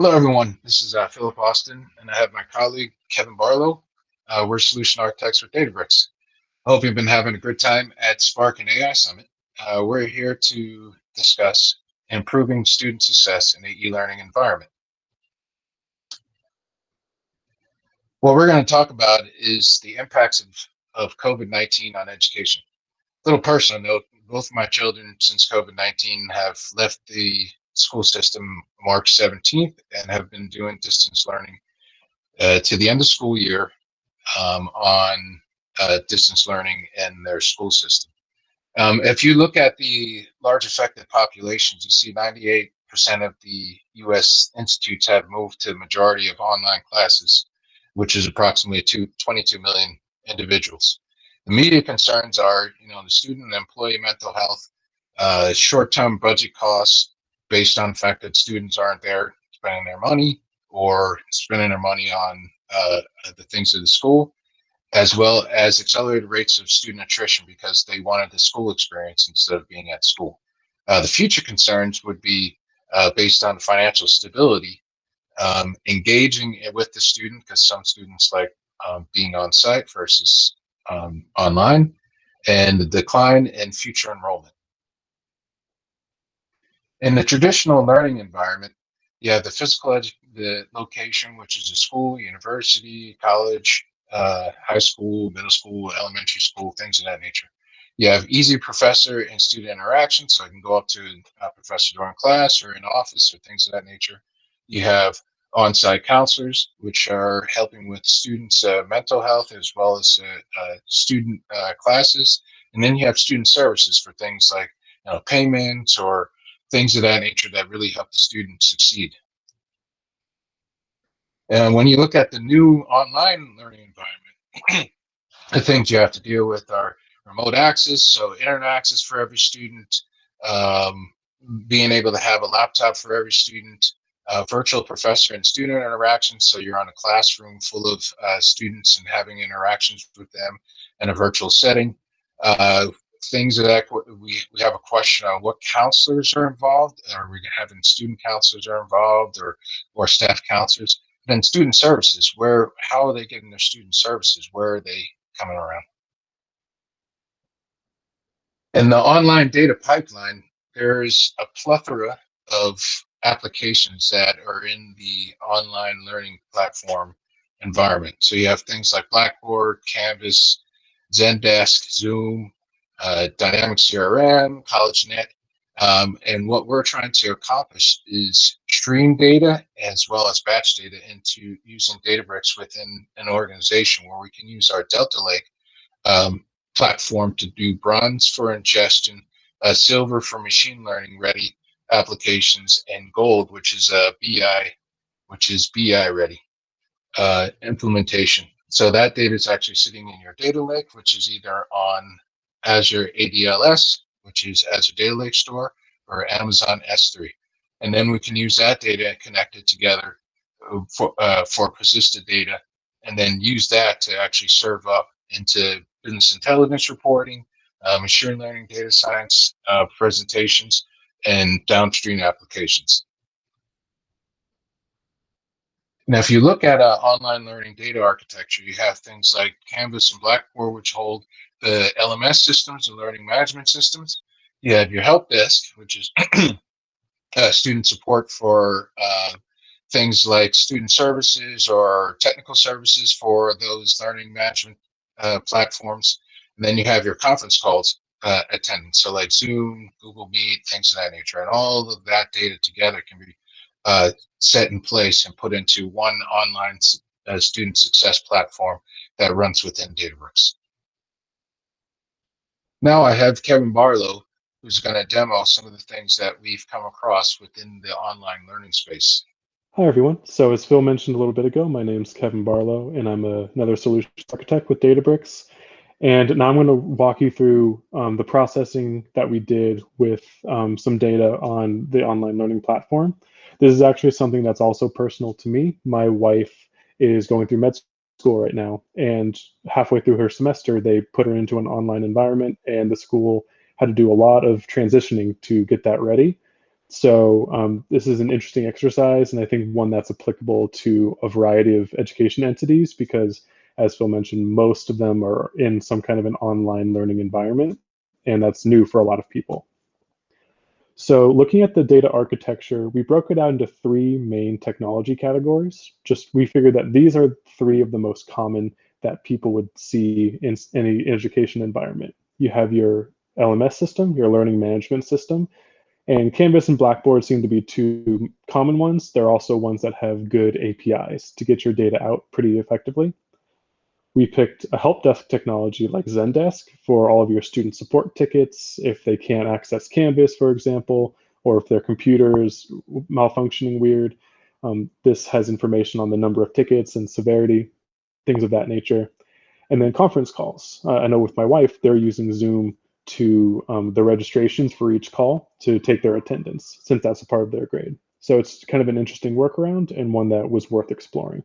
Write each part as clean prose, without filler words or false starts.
Hello, everyone. This is Philip Austin, and I have my colleague Kevin Barlow. We're solution architects with Databricks. I hope you've been having a good time at Spark and AI Summit. We're here to discuss improving student success in the e-learning environment. What we're going to talk about is the impacts of COVID-19 on education. Little personal note, both of my children since COVID-19 have left the school system March 17th and have been doing distance learning to the end of school year on distance learning in their school system. If you look at the large affected populations, you see 98% of the US institutes have moved to the majority of online classes, which is approximately 22 million individuals. The immediate concerns are, the student and employee mental health, short-term budget costs based on the fact that students aren't there spending their money or spending their money on the things of the school, as well as accelerated rates of student attrition because they wanted the school experience instead of being at school. The future concerns would be based on financial stability, engaging with the student, because some students like being on site versus online, and the decline in future enrollment. In the traditional learning environment, you have the the location, which is a school, university, college, high school, middle school, elementary school, things of that nature. You have easy professor and student interaction, so I can go up to a professor during class or in office or things of that nature. You have on-site counselors, which are helping with students' mental health as well as student classes. And then you have student services for things like payments or things of that nature that really help the student succeed. And when you look at the new online learning environment, the things you have to deal with are remote access, so internet access for every student, being able to have a laptop for every student, virtual professor and student interactions, so you're on a classroom full of students and having interactions with them in a virtual setting. Things that we have a question on what counselors are involved. Are we having student counselors are involved or staff counselors? Then student services, how are they getting their student services? Where are they coming around? In the online data pipeline, there's a plethora of applications that are in the online learning platform environment. So you have things like Blackboard, Canvas, Zendesk, Zoom, Dynamics CRM, CollegeNet. And what we're trying to accomplish is stream data as well as batch data into using Databricks within an organization where we can use our Delta Lake platform to do bronze for ingestion, silver for machine learning ready applications, and gold, which is BI ready implementation. So that data is actually sitting in your data lake, which is either on Azure ADLS, which is Azure Data Lake Store, or Amazon S3. And then we can use that data and connect it together for persistent data, and then use that to actually serve up into business intelligence reporting, machine learning, data science presentations, and downstream applications. Now, if you look at online learning data architecture, you have things like Canvas and Blackboard, which hold the LMS systems and learning management systems. You have your help desk, which is student support for things like student services or technical services for those learning management platforms. And then you have your conference calls attendance, so like Zoom, Google Meet, things of that nature. And all of that data together can be set in place and put into one online student success platform that runs within Databricks. Now I have Kevin Barlow, who's going to demo some of the things that we've come across within the online learning space. Hi, everyone. So as Phil mentioned a little bit ago, my name's Kevin Barlow, and I'm another solutions architect with Databricks. And now I'm going to walk you through the processing that we did with some data on the online learning platform. This is actually something that's also personal to me. My wife is going through med school right now, and halfway through her semester, they put her into an online environment, and the school had to do a lot of transitioning to get that ready. So this is an interesting exercise, and I think one that's applicable to a variety of education entities because, as Phil mentioned, most of them are in some kind of an online learning environment, and that's new for a lot of people. So looking at the data architecture, we broke it out into three main technology categories. We figured that these are three of the most common that people would see in any education environment. You have your LMS system, your learning management system, and Canvas and Blackboard seem to be two common ones. They're also ones that have good APIs to get your data out pretty effectively. We picked a help desk technology like Zendesk for all of your student support tickets, if they can't access Canvas, for example, or if their computer is malfunctioning weird. This has information on the number of tickets and severity, things of that nature. And then conference calls. I know with my wife, they're using Zoom to the registrations for each call to take their attendance, since that's a part of their grade. So it's kind of an interesting workaround and one that was worth exploring.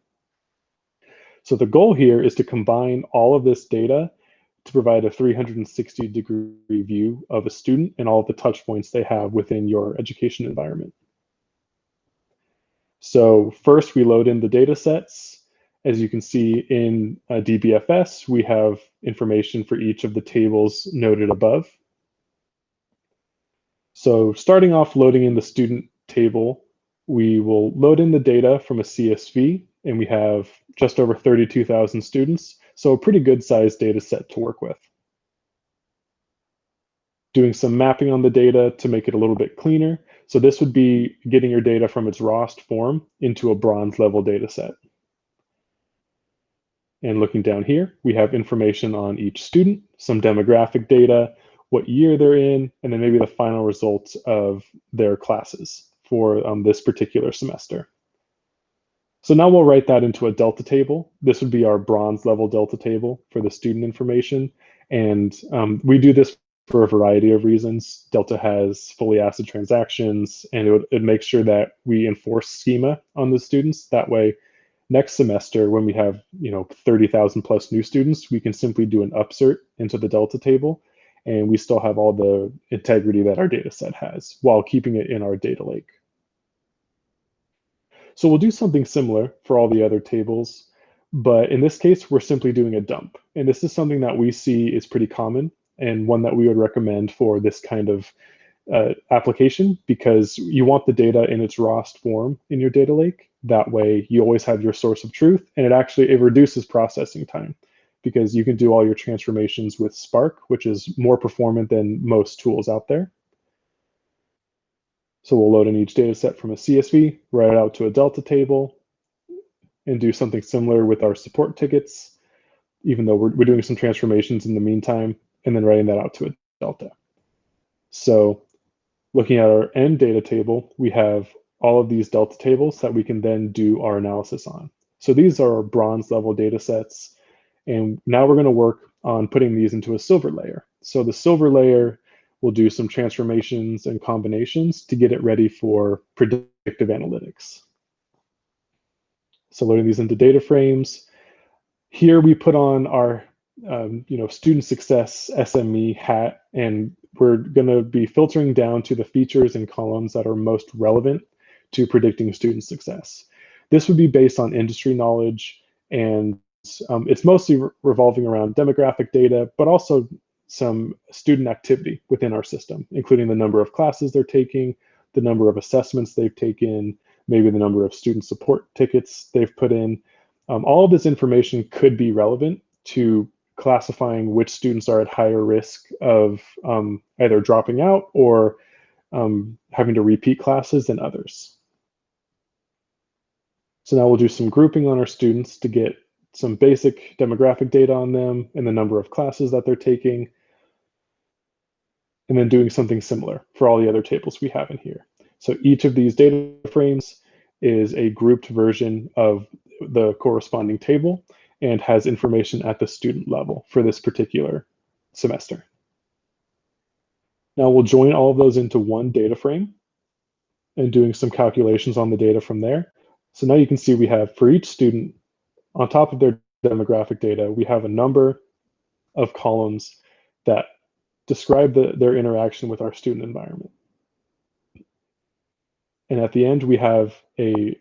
So the goal here is to combine all of this data to provide a 360-degree view of a student and all of the touch points they have within your education environment. So first we load in the data sets. As you can see in DBFS, we have information for each of the tables noted above. So starting off loading in the student table, we will load in the data from a CSV, and we have just over 32,000 students, so a pretty good sized data set to work with. Doing some mapping on the data to make it a little bit cleaner. So this would be getting your data from its rawest form into a bronze level data set. And looking down here, we have information on each student, some demographic data, what year they're in, and then maybe the final results of their classes for this particular semester. So now we'll write that into a delta table. This would be our bronze level delta table for the student information. And we do this for a variety of reasons. Delta has fully ACID transactions, and it makes sure that we enforce schema on the students. That way, next semester, when we have 30,000 plus new students, we can simply do an upsert into the delta table, and we still have all the integrity that our data set has while keeping it in our data lake. So we'll do something similar for all the other tables, but in this case, we're simply doing a dump. And this is something that we see is pretty common and one that we would recommend for this kind of application, because you want the data in its rawest form in your data lake. That way you always have your source of truth, and it reduces processing time because you can do all your transformations with Spark, which is more performant than most tools out there. So we'll load in each data set from a CSV, write it out to a Delta table, and do something similar with our support tickets, even though we're doing some transformations in the meantime, and then writing that out to a Delta. So looking at our end data table, we have all of these Delta tables that we can then do our analysis on. So these are our bronze level data sets. And now we're going to work on putting these into a silver layer. So the silver layer will do some transformations and combinations to get it ready for predictive analytics. So loading these into data frames. Here we put on our student success SME hat, and we're going to be filtering down to the features and columns that are most relevant to predicting student success. This would be based on industry knowledge, and it's mostly revolving around demographic data, but also some student activity within our system, including the number of classes they're taking, the number of assessments they've taken, maybe the number of student support tickets they've put in. All of this information could be relevant to classifying which students are at higher risk of either dropping out or having to repeat classes than others. So now we'll do some grouping on our students to get some basic demographic data on them and the number of classes that they're taking, and then doing something similar for all the other tables we have in here. So each of these data frames is a grouped version of the corresponding table and has information at the student level for this particular semester. Now we'll join all of those into one data frame and doing some calculations on the data from there. So now you can see we have for each student, on top of their demographic data, we have a number of columns that describe their interaction with our student environment. And at the end, we have a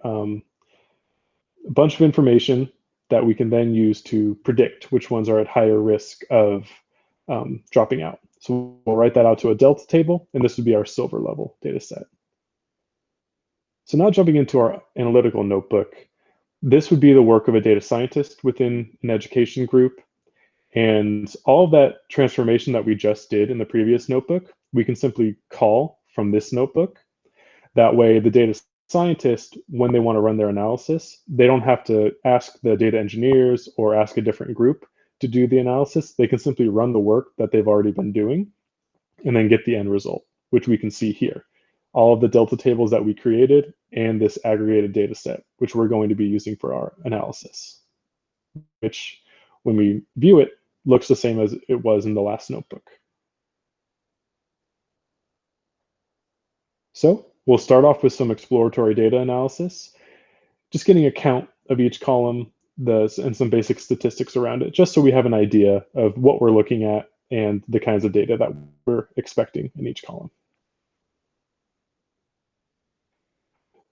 bunch of information that we can then use to predict which ones are at higher risk of dropping out. So we'll write that out to a delta table, and this would be our silver level data set. So now jumping into our analytical notebook, this would be the work of a data scientist within an education group. And all of that transformation that we just did in the previous notebook, we can simply call from this notebook. That way, the data scientist, when they want to run their analysis, they don't have to ask the data engineers or ask a different group to do the analysis. They can simply run the work that they've already been doing and then get the end result, which we can see here. All of the delta tables that we created and this aggregated data set, which we're going to be using for our analysis, which when we view it, looks the same as it was in the last notebook. So we'll start off with some exploratory data analysis, just getting a count of each column and some basic statistics around it, just so we have an idea of what we're looking at and the kinds of data that we're expecting in each column.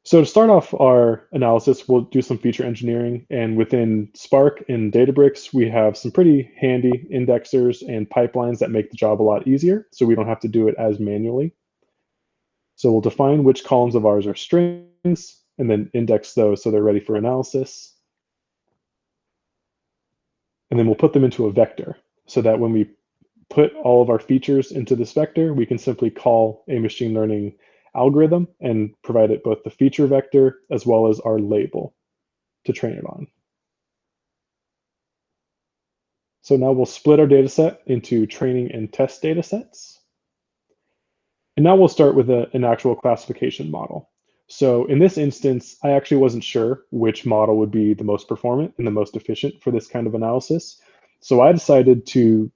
So to start off our analysis, we'll do some feature engineering, and within Spark and Databricks, we have some pretty handy indexers and pipelines that make the job a lot easier, so we don't have to do it as manually. So we'll define which columns of ours are strings, and then index those so they're ready for analysis. And then we'll put them into a vector, so that when we put all of our features into this vector, we can simply call a machine learning algorithm and provide it both the feature vector as well as our label to train it on. So now we'll split our data set into training and test data sets. And now we'll start with an actual classification model. So in this instance, I actually wasn't sure which model would be the most performant and the most efficient for this kind of analysis. So I decided to,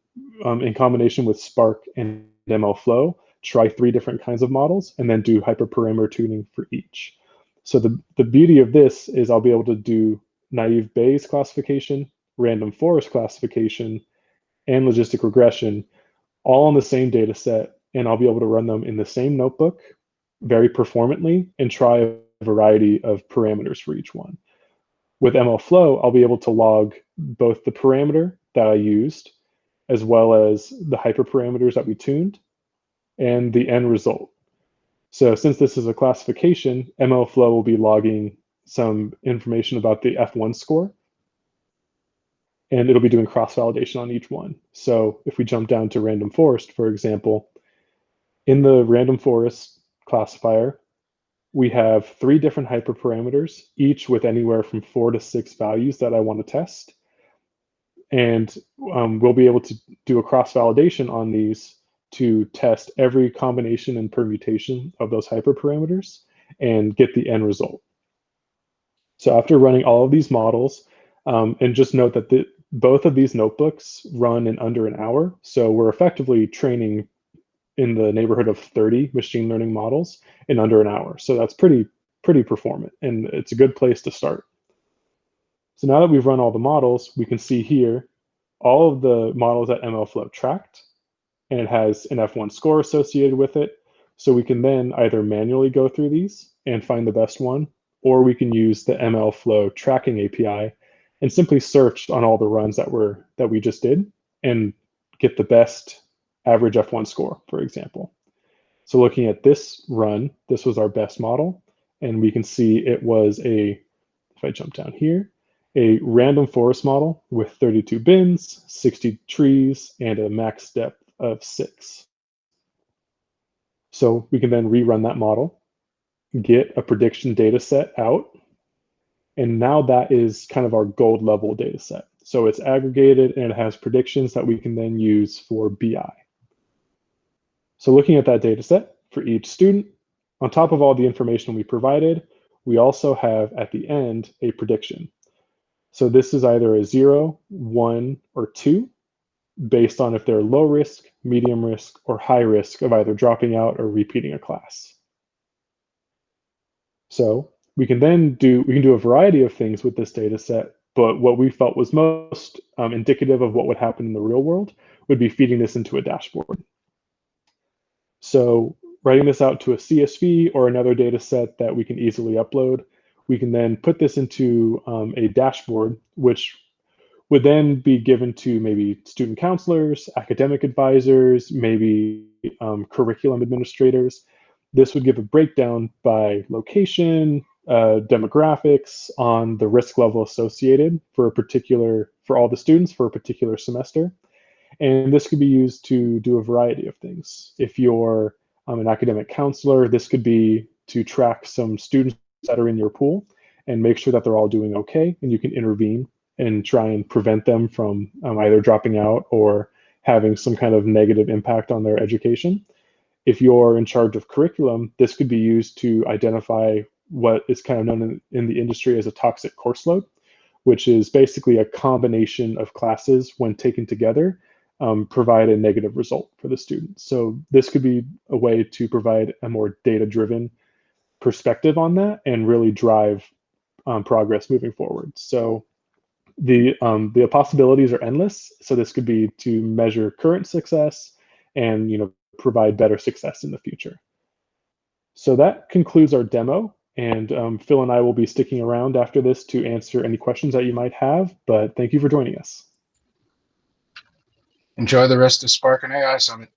in combination with Spark and MLflow, try 3 different kinds of models and then do hyperparameter tuning for each. So the beauty of this is I'll be able to do naive Bayes classification, random forest classification, and logistic regression all on the same data set, and I'll be able to run them in the same notebook very performantly and try a variety of parameters for each one. With MLflow, I'll be able to log both the parameter that I used as well as the hyperparameters that we tuned and the end result. So since this is a classification, MLflow will be logging some information about the F1 score, and it'll be doing cross-validation on each one. So if we jump down to random forest, for example, in the random forest classifier, we have 3 different hyperparameters, each with anywhere from 4 to 6 values that I want to test. And we'll be able to do a cross-validation on these to test every combination and permutation of those hyperparameters and get the end result. So after running all of these models, and just note that both of these notebooks run in under an hour. So we're effectively training in the neighborhood of 30 machine learning models in under an hour. So that's pretty performant, and it's a good place to start. So now that we've run all the models, we can see here all of the models that MLflow tracked, and it has an F1 score associated with it. So we can then either manually go through these and find the best one, or we can use the MLflow tracking API and simply search on all the runs that we just did and get the best average F1 score, for example. So looking at this run, this was our best model, and we can see it was if I jump down here, a random forest model with 32 bins, 60 trees, and a max depth of 6. So we can then rerun that model, get a prediction data set out, and now that is kind of our gold level data set. So it's aggregated and it has predictions that we can then use for BI. So looking at that data set for each student, on top of all the information we provided, we also have at the end a prediction. So this is either a 0, 1, or 2, based on if they're low risk, medium risk, or high risk of either dropping out or repeating a class. So we can do a variety of things with this data set, but what we felt was most indicative of what would happen in the real world would be feeding this into a dashboard. So writing this out to a CSV or another data set that we can easily upload. We can then put this into a dashboard, which would then be given to maybe student counselors, academic advisors, maybe curriculum administrators. This would give a breakdown by location, demographics on the risk level associated for all the students for a particular semester. And this could be used to do a variety of things. If you're an academic counselor, this could be to track some students that are in your pool and make sure that they're all doing okay, and you can intervene and try and prevent them from either dropping out or having some kind of negative impact on their education. If you're in charge of curriculum, this could be used to identify what is kind of known in the industry as a toxic course load, which is basically a combination of classes when taken together provide a negative result for the student. So this could be a way to provide a more data-driven perspective on that and really drive progress moving forward. So the possibilities are endless. So this could be to measure current success and provide better success in the future. So that concludes our demo. And Phil and I will be sticking around after this to answer any questions that you might have. But thank you for joining us. Enjoy the rest of Spark and AI Summit.